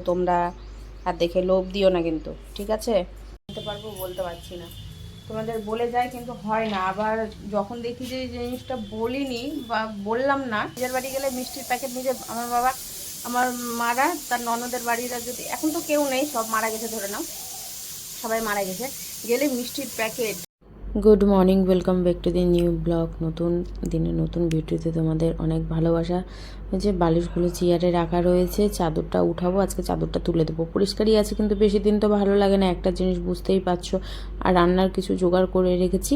তোমরা, আর দেখে লোভ দিও না কিন্তু, ঠিক আছে? বলতে পারবো বলতে পারছি না, তোমাদের বলে যায় কিন্তু হয় না। আবার যখন দেখি যে জিনিসটা বলিনি বা বললাম না, নিজের বাড়ি গেলে মিষ্টির প্যাকেট নিজে আমার বাবা, আমার মারা, তার ননদের বাড়িরা, যদি এখন তো কেউ নেই, সব মারা গেছে ধরে নাও, সবাই মারা গেছে, গেলে মিষ্টির packet. Good morning, welcome back to the new blog. নতুন দিনে নতুন ভিডিওতে তোমাদের অনেক ভালোবাসা। ওই যে বালিশগুলো চেয়ারে রাখা রয়েছে, চাদরটা উঠাবো, আজকে চাদরটা তুলে দেবো। পরিষ্কারই আছে কিন্তু বেশি দিন তো ভালো লাগে না, একটা জিনিস বুঝতেই পারছো। আর রান্নার কিছু জোগাড় করে রেখেছি,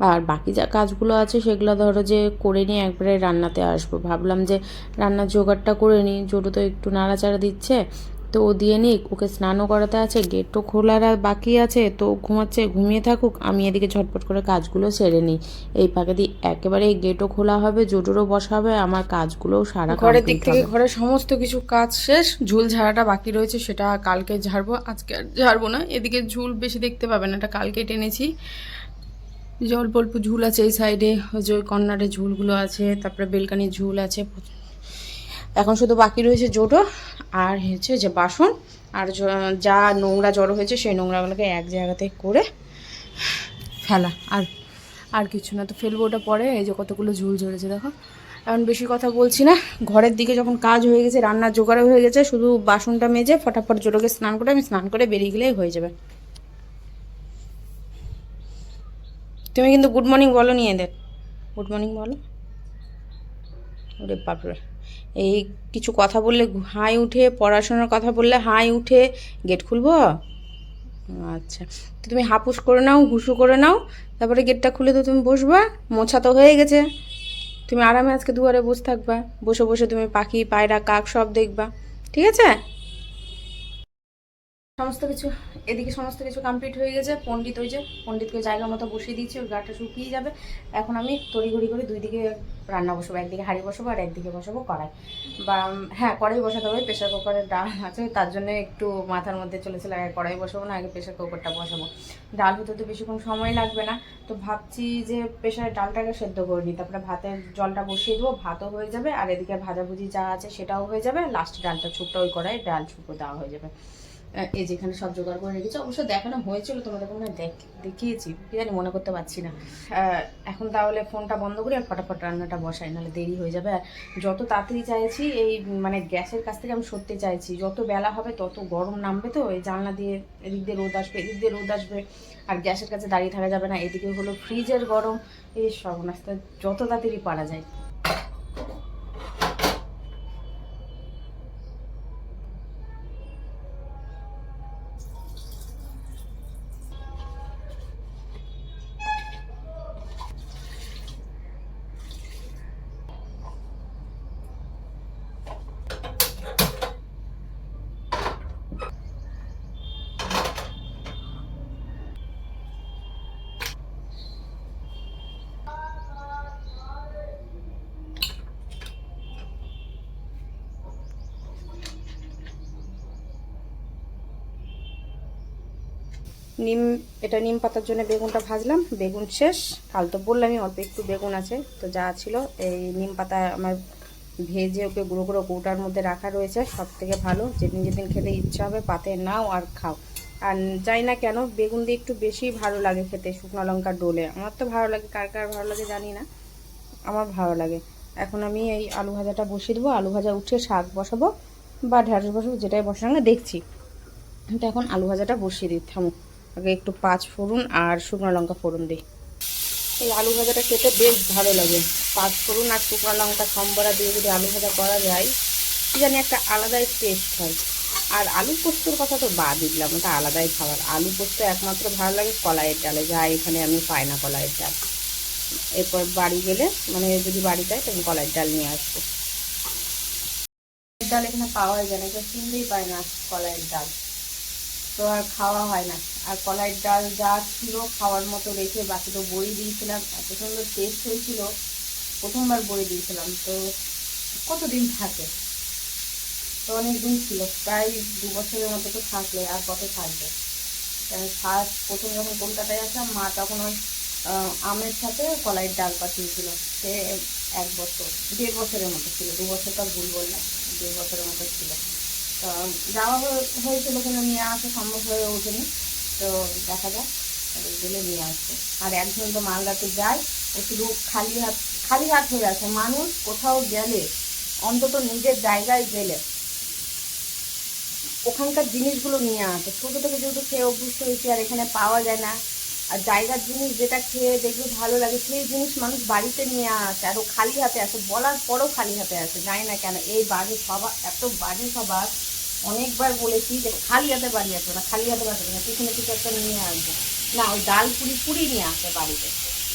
আর বাকি যা কাজগুলো আছে সেগুলো ধরো যে করে নিয়ে একবারে রান্নাতে আসবো। ভাবলাম যে রান্নার জোগাড়টা করে নিই, জোরও তো একটু নাড়াচাড়া দিচ্ছে, তো ও দিয়ে নিক, ওকে স্নানও করাতে আছে, গেটও খোলার বাকি আছে, তো ঘুমাচ্ছে, ঘুমিয়ে থাকুক, আমি এদিকে ঝটপট করে কাজগুলো সেরে নিই। এই ফাঁকে দিয়ে একেবারে গেটও খোলা হবে, জোটোরও বসা হবে, আমার কাজগুলোও সারা ঘরের দিক থেকে ঘরের সমস্ত কিছু কাজ শেষ। ঝুল ঝাড়াটা বাকি রয়েছে, সেটা কালকে ঝাড়বো, আজকে আর ঝাড়বো না। এদিকে ঝুল বেশি দেখতে পাবে না, এটা কালকে টেনেছি। যে অল্প অল্প ঝুল আছে এই সাইডে, ওই যে ওই কর্নারে ঝুলগুলো আছে, তারপরে বেলকানির ঝুল আছে। এখন শুধু বাকি রয়েছে জোটো, আর হচ্ছে যে বাসন, আর যা নোংরা জড়ো হয়েছে সেই নোংরাগুলোকে এক জায়গাতে করে ফেলা, আর আর কিছু না। তো ফেলবো ওটা পরে। এই যে কতগুলো ঝুল ঝরেছে দেখো। এখন বেশি কথা বলছি না, ঘরের দিকে যখন কাজ হয়ে গেছে, রান্নার জোগাড় হয়ে গেছে, শুধু বাসনটা মেজে ফটাফট জোটোকে স্নান করে আমি স্নান করে বেরিয়ে গেলেই হয়ে যাবে। তুমি কিন্তু গুড মর্নিং বলো নি এদের, গুড মর্নিং বলো। ওরে বাপরে, এই কিছু কথা বললে হাই উঠে, পড়াশোনার কথা বললে হাই উঠে, গেট খুলবো? আচ্ছা, তো তুমি হাপুস করে নাও, হুসু করে নাও, তারপরে গেটটা খুলে তো তুমি বসবা। মোছা তো হয়ে গেছে, তুমি আরামে আজকে দুয়ারে বসে থাকবা, বসে বসে তুমি পাখি, পায়রা, কাক সব দেখবা, ঠিক আছে? সমস্ত কিছু এদিকে সমস্ত কিছু কমপ্লিট হয়ে গেছে। পণ্ডিত, ওই যে পণ্ডিতকে জায়গা মতো বসিয়ে দিয়েছি, ওর গাটা শুকিয়ে যাবে। এখন আমি তড়িঘড়ি করে দুই দিকে রান্না বসাবো, একদিকে হাঁড়ি বসাবো আর একদিকে বসাবো কড়াই। বা হ্যাঁ, কড়াই বসাতে হবে, প্রেশার কুকারের ডাল আছে, তার জন্য একটু মাথার মধ্যে চলেছিল আগে কড়াই বসাবো না আগে প্রেশার কুকারটা বসাবো। ডাল হতে তো বেশিক্ষণ সময় লাগবে না, তো ভাবছি যে প্রেশারে ডালটাকে সেদ্ধ করে নিই, তারপরে ভাতের জলটা বসিয়ে দেবো, ভাতও হয়ে যাবে, আর এদিকে ভাজাভুজি যা আছে সেটাও হয়ে যাবে, লাস্টে ডালটা ছুপটা ওই কড়াই ডাল ছুপো দেওয়া হয়ে যাবে। এই যেখানে সব জোগাড় করে রেখেছি, অবশ্য দেখানো হয়েছিল তোমাদের, মনে হয় দেখিয়েছি কি জানি, মনে করতে পারছি না। এখন তাহলে ফোনটা বন্ধ করি আর ফটাফট রান্নাটা বসাই, নাহলে দেরি হয়ে যাবে। আর যত তাড়াতাড়ি চাইছি, এই মানে গ্যাসের কাছ থেকে আমি সরতে চাইছি, যত বেলা হবে তত গরম নামবে, তো এই জানলা দিয়ে এদিক দিয়ে রোদ আসবে, এদিক দিয়ে রোদ আসবে, আর গ্যাসের কাছে দাঁড়িয়ে থাকা যাবে না। এদিকে হলো ফ্রিজের গরম, এই সর্বনাশটা যত তাড়াতাড়ি পারা যায়। নিম, এটা নিম পাতার জন্য বেগুনটা ভাজলাম, বেগুন শেষ। কাল তো বললামই অল্প একটু বেগুন আছে, তো যা ছিল এই নিম পাতা আমার ভেজে ওকে গুঁড়ো গুঁড়ো কৌটার মধ্যে রাখা রয়েছে। সব থেকে ভালো, যেদিন যেদিন খেতে ইচ্ছা হবে পাতে নাও আর খাও। আর যাই না কেন, বেগুন দিয়ে একটু বেশি ভালো লাগে খেতে, শুকনো লঙ্কা ডোলে। আমার তো ভালো লাগে, কার কার ভালো লাগে জানি না, আমার ভালো লাগে। এখন আমি এই আলু ভাজাটা বসিয়ে দেবো, আলু ভাজা উঠে শাক বসাবো বা ঢ্যাঁড়স বসাবো, যেটাই বসানো না দেখছি। তো এখন আলু ভাজাটা বসিয়ে দিই, থামো আগে একটু পাঁচ ফোড়ন আর শুকনো লঙ্কা ফোড়ন দিই। এই আলু ভাজাটা খেতে বেশ ভালো লাগে, পাঁচ ফোড়ন আর শুকনো লঙ্কা সম্বরা দিয়ে যদি আলু ভাজা করা যায়, কি জানি একটা আলাদাই টেস্ট হয়। আর আলু পোস্তর কথা তো বাদ দিলাম, ওটা আলাদাই খাবার। আলু পোস্ত একমাত্র ভালো লাগে কলাইয়ের ডালে, যা এখানে আমি পাই না কলাইয়ের ডাল। এরপর বাড়ি গেলে, মানে যদি বাড়ি যাই তখন কলাইয়ের ডাল নিয়ে আসবো। ডাল এখানে পাওয়াই যায় না, কেউ চিনতেই পায় না কলাইয়ের ডাল, তো আর খাওয়া হয় না। আর কলাইয়ের ডাল যা ছিল খাওয়ার মতো রেখে বাকি তো বড়ি দিয়েছিলাম, এত সুন্দর টেস্ট হয়েছিল, প্রথমবার বড়ি দিয়েছিলাম, তো কতদিন থাকে, তো অনেক দিন ছিল, প্রায় 2 বছরের মতো তো থাকলে, আর কত থাকবে। ফার্স্ট প্রথম যখন কলকাতায় আসলাম, মা তখন ওই আমের সাথে কলাইয়ের ডাল পাঠিয়েছিল, সে 1 বছর 1.5 বছরের মতো ছিল, 2 বছর তো ভুল বললাম, 1.5 বছরের মতো ছিল। তো তো যাওয়া হয়েছিল কিন্তু নিয়ে আসা সম্ভব হয়ে ওঠেনি। তো দেখা যাক গেলে নিয়ে আসবে। আর একজন তো মালদাতে যায়, ও শুধু খালি হাত হয়ে আছে। মানুষ কোথাও গেলে অন্তত নিজের জায়গায় গেলে ওখানকার জিনিসগুলো নিয়ে আসে। ছোটো থেকে যেহেতু খেয়ে অভ্যস্ত হয়েছে, আর এখানে পাওয়া যায় না। আর জায়গার জিনিস যেটা খেয়ে দেখবে ভালো লাগে সেই জিনিস মানুষ বাড়িতে নিয়ে আসে, আর ও খালি হাতে আসে, বলার পরও খালি হাতে আসে। জানি না কেন এই বাড়ির সবার এত বাড়ি সবার। অনেকবার বলেছি যে খালি হাতে বাড়ি আসবে না, খালি হাতে বাড়ি না, পিছনে কিছু একটা নিয়ে আসবে না। ওই ডাল পুরি নিয়ে আসে বাড়িতে,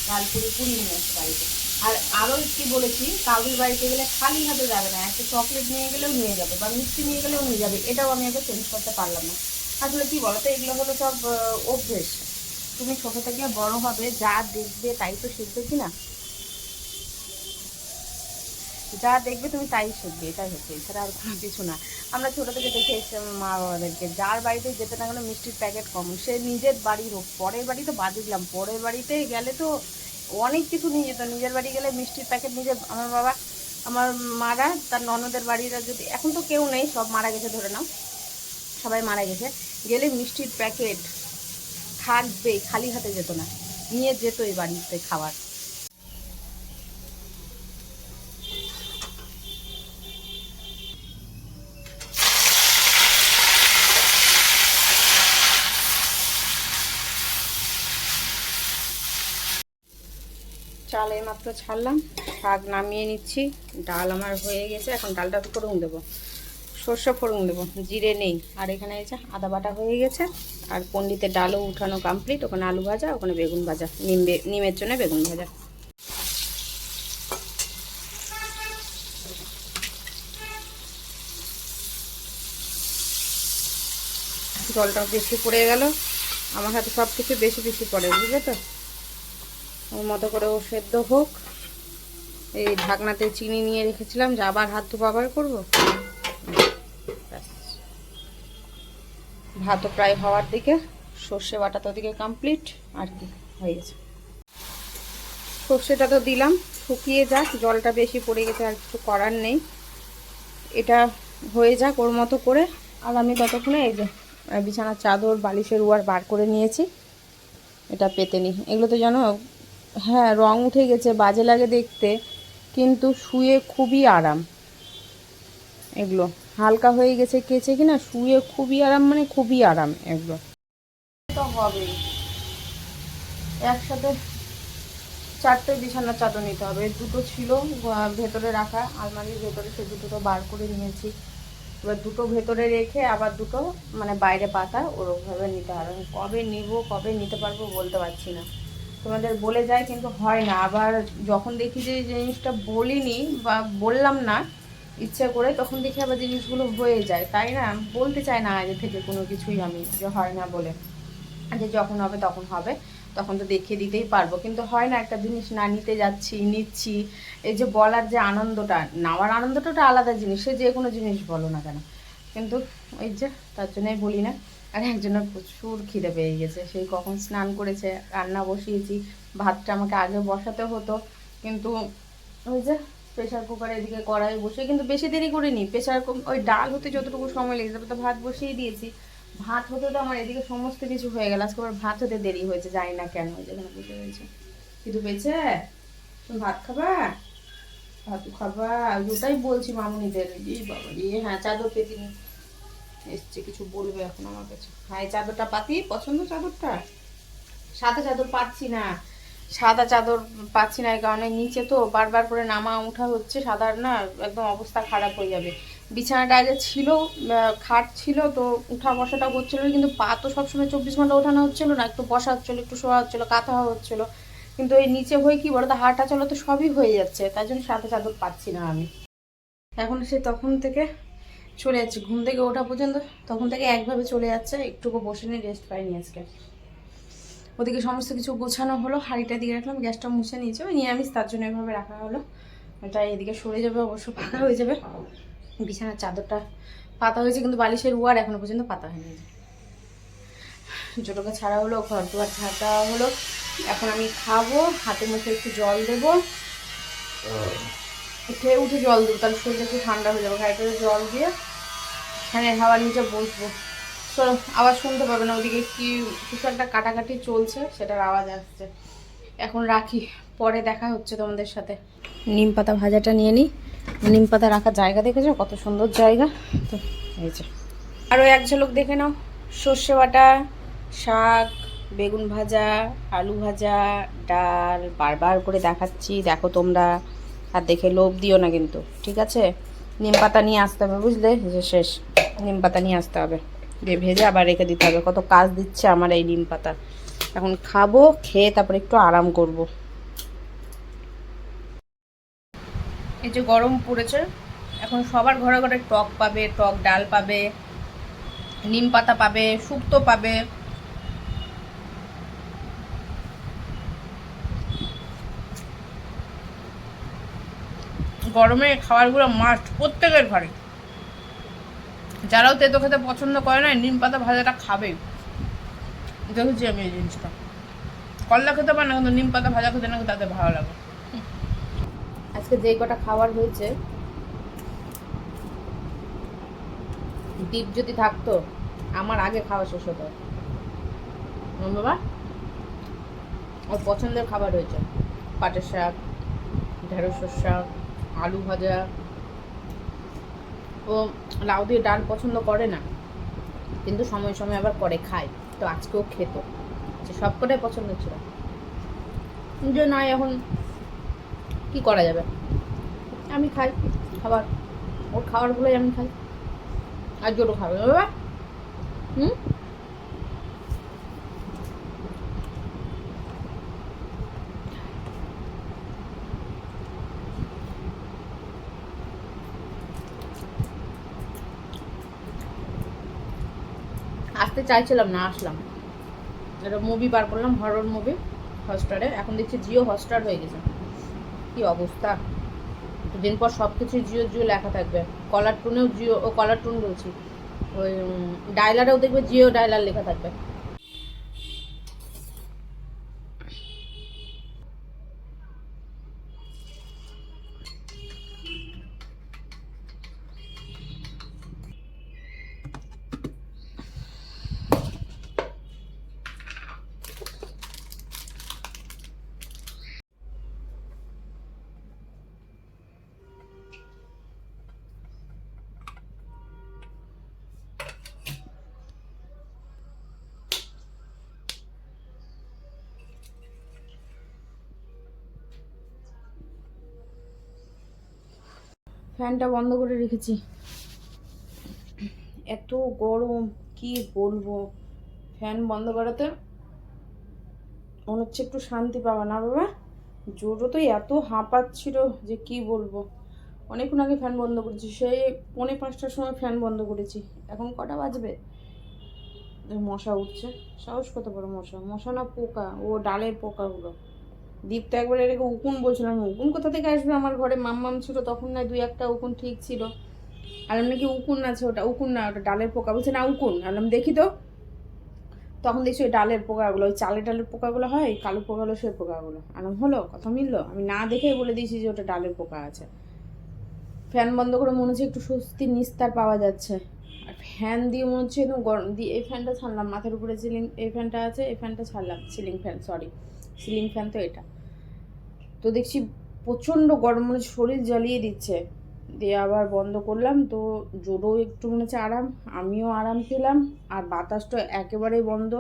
ডাল পুরি নিয়ে আসে বাড়িতে। আর আরও কি বলেছি, কাউরির বাড়িতে গেলে খালি হাতে যাবে না, একটা চকলেট নিয়ে গেলেও নিয়ে যাবে বা মিষ্টি নিয়ে গেলেও নিয়ে যাবে। এটাও আমি আগে চেঞ্জ করতে পারলাম না। আসলে কি বলতো, এগুলো হলো সব অভ্যেস। তুমি ছোটো থেকে বড় হবে, যা দেখবে তাই তো শিখবে, কি না? যা দেখবে তুমি তাই শিখবে, এটাই হচ্ছে, এছাড়া আর কোনো কিছু না। আমরা ছোটো থেকে দেখে এসেছি মা বাবাদেরকে, যার বাড়িতে যেতে না গেলে মিষ্টির প্যাকেট কম, সে নিজের বাড়ির হোক, পরের বাড়ি তো বাদ দিলাম, পরের বাড়িতে গেলে তো অনেক কিছু নিয়ে যেত। নিজের বাড়ি গেলে মিষ্টির প্যাকেট নিজে, আমার বাবা আমার মারা তার ননদের বাড়িরা, যদি এখন তো কেউ নেই, সব মারা গেছে ধরে নাও, সবাই মারা গেছে, গেলে মিষ্টির প্যাকেট থাকবেই, খালি হাতে যেত না, নিয়ে যেত এই বাড়িতে খাবার। চাল এইমাত্র ছাড়লাম, শাক নামিয়ে নিচ্ছি, ডাল আমার হয়ে গেছে। এখন ডালটা ফোড়ন দেবো, সর্ষে ফোড়ন দেবো, জিরে নেই। আর এখানে এই যে আদা বাটা হয়ে গেছে, আর পণ্ডিতের ডালও উঠানো কমপ্লিট। ওখানে আলু ভাজা, ওখানে বেগুন ভাজা, নিমের জন্য বেগুন ভাজা। জলটা বেশি পড়ে গেল, আমার হাতে সব কিছু বেশি বেশি পড়ে, বুঝলে তো। ওর মতো করে ও সেদ্ধ হোক। এই ঢাকনাতে চিনি নিয়ে রেখেছিলাম, যে আবার হাত ধোয়া আবার করবো। ভাতও প্রায় হওয়ার দিকে, সর্ষে বাটা তো দিকে কমপ্লিট, আর কি হয়ে গেছে। সর্ষেটা তো দিলাম, শুকিয়ে যাক, জলটা বেশি পড়ে গেছে, আর কিছু করার নেই। এটা হয়ে যাক ওর মতো করে। আর আমি ততক্ষণে এই যে বিছানার চাদর, বালিশের উয়ার বার করে নিয়েছি, এটা পেতে নিই। এগুলো তো জানো, হ্যাঁ রং উঠে গেছে, বাজে লাগে দেখতে, কিন্তু শুয়ে খুবই আরাম। এগুলো হালকা হয়ে গেছে কেচে কিনা, শুয়ে খুবই আরাম, মানে খুবই আরাম এগুলো। তো হবেই, একসাথে 4টে বিছানার চাদর নিতে হবে। দুটো ছিল ভেতরে রাখা আলমারির ভেতরে, সে দুটো তো বার করে নিয়েছি। এবার দুটো ভেতরে রেখে আবার দুটো মানে বাইরে পাতা, ওরকমভাবে নিতে হবে। আমি কবে নিব, কবে নিতে পারবো বলতে পারছি না। তোমাদের বলে যায় কিন্তু হয় না। আবার যখন দেখি যে জিনিসটা বলিনি বা বললাম না ইচ্ছে করে, তখন দেখি আবার জিনিসগুলো হয়ে যায়, তাই না? বলতে চাই না আগে থেকে কোনো কিছুই আমি, যে হয় না বলে, যে যখন হবে তখন হবে, তখন তো দেখিয়ে দিতেই পারবো। কিন্তু হয় না, একটা জিনিস না নিতে যাচ্ছি, নিচ্ছি, এই যে বলার যে আনন্দটা, নেওয়ার আনন্দটা ওটা আলাদা জিনিস, সে যে কোনো জিনিস বলো না কেন, কিন্তু ওই যে তার জন্যই বলি না। আর একজনের প্রচুর খিদে পেয়ে গেছে, সেই কখন স্নান করেছে, রান্না বসিয়েছি, ভাতটা আমাকে আগে বসাতে হতো, কিন্তু ওই যে প্রেশার কুকারে এদিকে কড়াই বসে, কিন্তু বেশি দেরি করিনি। ওই ডাল হতে যতটুকু সময় লেগেছে, তারপর তো ভাত বসিয়ে দিয়েছি। ভাত হতে তো আমার এদিকে সমস্ত কিছু হয়ে গেল, আজকে আবার ভাত হতে দেরি হয়েছে, জানি না কেন। যেখানে বসে রয়েছে, কিন্তু পেয়েছে, তুমি ভাত খাবা, ভাত খাবা, ওটাই বলছি মামুনিদের। এই বাবা রে, হ্যাঁ চাদর পেতে এসছে, কিছু বলবে এখন আমার কাছে। হ্যাঁ এই চাদরটা পাতি, পছন্দ চাদরটা। সাদা চাদর পাচ্ছি না, সাদা চাদর পাচ্ছি না, এই কারণে নিচে তো বারবার করে নামা উঠা হচ্ছে, সাদার না একদম অবস্থা খারাপ হয়ে যাবে। বিছানাটা আগে ছিল, খাট ছিল, তো উঠা বসাটা হচ্ছিলো, কিন্তু পা তো সবসময় 24 ঘন্টা ওঠানো হচ্ছিলো না, একটু বসা হচ্ছিলো, একটু শোয়া হচ্ছিলো, কাঁথা হচ্ছিলো, কিন্তু এই নিচে হয়ে কি বলো তো, হাঁটা চলো তো সবই হয়ে যাচ্ছে, তাই জন্য সাদা চাদর পাচ্ছি না আমি। এখন সে তখন থেকে চলে যাচ্ছে, ঘুম থেকে ওঠা পর্যন্ত তখন থেকে একভাবে চলে যাচ্ছে, একটুকু বসে নিয়ে রেস্ট পাইনি আজকে। ওদিকে সমস্ত কিছু গোছানো হলো, হাঁড়িটা দিয়ে রাখলাম, গ্যাসটা মুছে নিয়েছে, ওই নিরামিষ তার জন্য এভাবে রাখা হলো। এটা এদিকে সরে যাবে, অবশ্য ফাঁকা হয়ে যাবে। বিছানার চাদরটা পাতা হয়েছে, কিন্তু বালিশের উয়ার এখনো পর্যন্ত পাতা হয়নি। জোটোকে ছাড়া হলো, ঘর দুয়ার ঝাড় দেওয়া হলো। এখন আমি খাবো, হাতে মুখে একটু জল দেবো, খেয়ে উঠে জল দেবো, তাহলে শরীরটা একটু ঠান্ডা হয়ে যাবে। ঘাইতে জল দিয়ে ফ্যানের হাওয়ার নিচে বসবো। চলো, আওয়াজ শুনতে পাবে না, ওদিকে কিছু একটা কাটাকাটি চলছে, সেটার আওয়াজ আসছে। এখন রাখি, পরে দেখা হচ্ছে তোমাদের সাথে। নিম পাতা ভাজাটা নিয়ে নিই। নিম পাতা রাখার জায়গা দেখেছো কত সুন্দর জায়গা। তো এই যে আরও এক ঝলক দেখে নাও। সর্ষে বাটা, শাক, বেগুন ভাজা, আলু ভাজা, ডাল, বারবার করে দেখাচ্ছি দেখো তোমরা, আর দেখে লোভ দিও না কিন্তু, ঠিক আছে? নিম পাতা নিয়ে আসতে হবে, বুঝলে? যে শেষ, নিম পাতা নিয়ে আসতে হবে, দিয়ে ভেজে আবার রেখে দিতে হবে। কত কাজ দিচ্ছে আমার এই নিম পাতা। এখন খাবো, খেয়ে তারপরে একটু আরাম করব। এই যে গরম পড়েছে, এখন সবার ঘরে ঘরে টক পাবে, টক ডাল পাবে, নিম পাতা পাবে, শুক্তো পাবে। গরমে খাবারগুলো মাস্ট প্রত্যেকের ঘরে। যারাও তেতো খেতে পছন্দ করে না, নিম পাতা ভাজাটা খাবেই। দেখেছি আমি এই জিনিসটা। করলা খেতে পারে না, কিন্তু নিম পাতা ভাজা খেতে নাকি তাদের ভালো লাগে। আজকে যেই কটা খাবার হয়েছে, ডিপ যদি থাকতো আমার আগে খাওয়া শেষ হতো। বাবা, ওর পছন্দের খাবার হয়েছে পাটের শাক, ঢেঁড়সের শাক, আলু ভাজা। ও লাউ দিয়ে ডাল পছন্দ করে না, কিন্তু সময় সময় আবার করে খায়। তো আজকেও খেত, সব কটাই পছন্দ ছিল। যে না, এখন কি করা যাবে, আমি খাই খাবার, ওর খাবারগুলোই আমি খাই। আর জোরও খাবে বাবা। হুম, আসতে চাইছিলাম না, আসলাম। একটা মুভি বার করলাম, হরর মুভি, হটস্টারে। এখন দেখছি জিও হটস্টার হয়ে গেছে। কি অবস্থা! দিন পর সব কিছু জিও জিও লেখা থাকবে। কলার টুনেও জিও, ও কলার টুন বলছি, ওই ডায়লারেও দেখবে জিও ডায়লার লেখা থাকবে। ফ্যানটা বন্ধ করে রেখেছি, এত গরম কি বলবো। ফ্যান বন্ধ করাতে মনে হচ্ছে একটু শান্তি পাওয়া না বাবা। জোরও তো এত হাঁপাচ্ছিল যে কি বলবো। অনেকক্ষণ আগে ফ্যান বন্ধ করেছি, সেই 4:45টার সময় ফ্যান বন্ধ করেছি। এখন কটা বাজবে? মশা উঠছে, সাহস কত বড় মশা! মশা না পোকা, ও ডালের পোকাগুলো। দীপ তো একবার এটাকে উকুন বলছিলাম, উকুন কোথা থেকে আসবে আমার ঘরে? মাম্মাম ছিল তখন, না দুই একটা উকুন ঠিক ছিল। আর নাকি উকুন আছে, ওটা উকুন না, ওটা ডালের পোকা। বলছে না উকুন। আলাম দেখি তো, তখন দেখছি ওই ডালের পোকাগুলো, ওই চালে ডালের পোকাগুলো হয়, কালো পোকাগুলো, সেই পোকাগুলো। আলাম হলো, কথা মিললো। আমি না দেখেই বলে দিয়েছি যে ওটা ডালের পোকা আছে। ফ্যান বন্ধ করে মনে হচ্ছে একটু স্বস্তির নিস্তার পাওয়া যাচ্ছে। আর ফ্যান দিয়ে মনে হচ্ছে একদম গরম দিয়ে, এই ফ্যানটা ছাড়লাম, মাথার উপরে সিলিং এই ফ্যানটা আছে, এই ফ্যানটা ছাড়লাম, ceiling fan, sorry ceiling fan তো এটা। তো দেখছি প্রচণ্ড গরম, মনে হচ্ছে শরীর জ্বালিয়ে দিচ্ছে। দিয়ে আবার বন্ধ করলাম, তো জোরও একটু মনে হচ্ছে আরাম, আমিও আরাম পেলাম। আর বাতাসটা একেবারেই বন্ধ,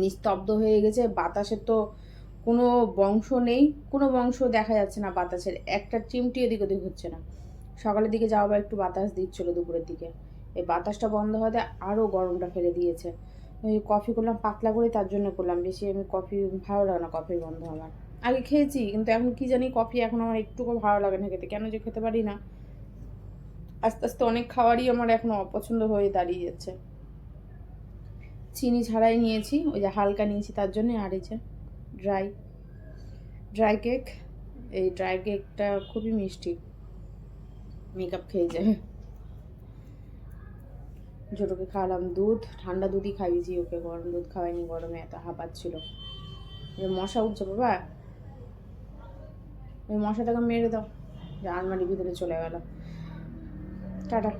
নিস্তব্ধ হয়ে গেছে। বাতাসের তো কোনো বংশ নেই, কোনো বংশ দেখা যাচ্ছে না বাতাসের, একটা চিমটি এদিক ওদিক হচ্ছে না। সকালের দিকে যাওয়া বা একটু বাতাস দিচ্ছিলো দুপুরের দিকে, এই বাতাসটা বন্ধ হওয়াতে আরও গরমটা ফেলে দিয়েছে। ওই কফি করলাম পাতলা করে, তার জন্য করলাম, বেশি আমি কফি ভালো লাগে না, কফির গন্ধ আমার। আগে খেয়েছি, কিন্তু এখন কি জানি কফি এখন আমার একটুকু ভালো লাগে না খেতে, কেন যে খেতে পারি না। আস্তে আস্তে অনেক খাবারই আমার এখন অপছন্দ হয়ে দাঁড়িয়ে যাচ্ছে। চিনি ছাড়াই নিয়েছি, ওই যে হালকা নিয়েছি তার জন্য। আর এই যে ড্রাই ড্রাই কেক, এই ড্রাই কেকটা খুবই মিষ্টি, মেকআপ খেয়ে যায়। ছোটোকে খাওয়ালাম দুধ, ঠান্ডা দুধই খাইয়েছি ওকে, গরম দুধ খাওয়াইনি, গরমে এত হাঁপাচ্ছিল। যে মশা উঠছে বাবা, ওই মশাটাকে মেরে দাও, যে আলমারির ভিতরে চলে গেল। টাটা।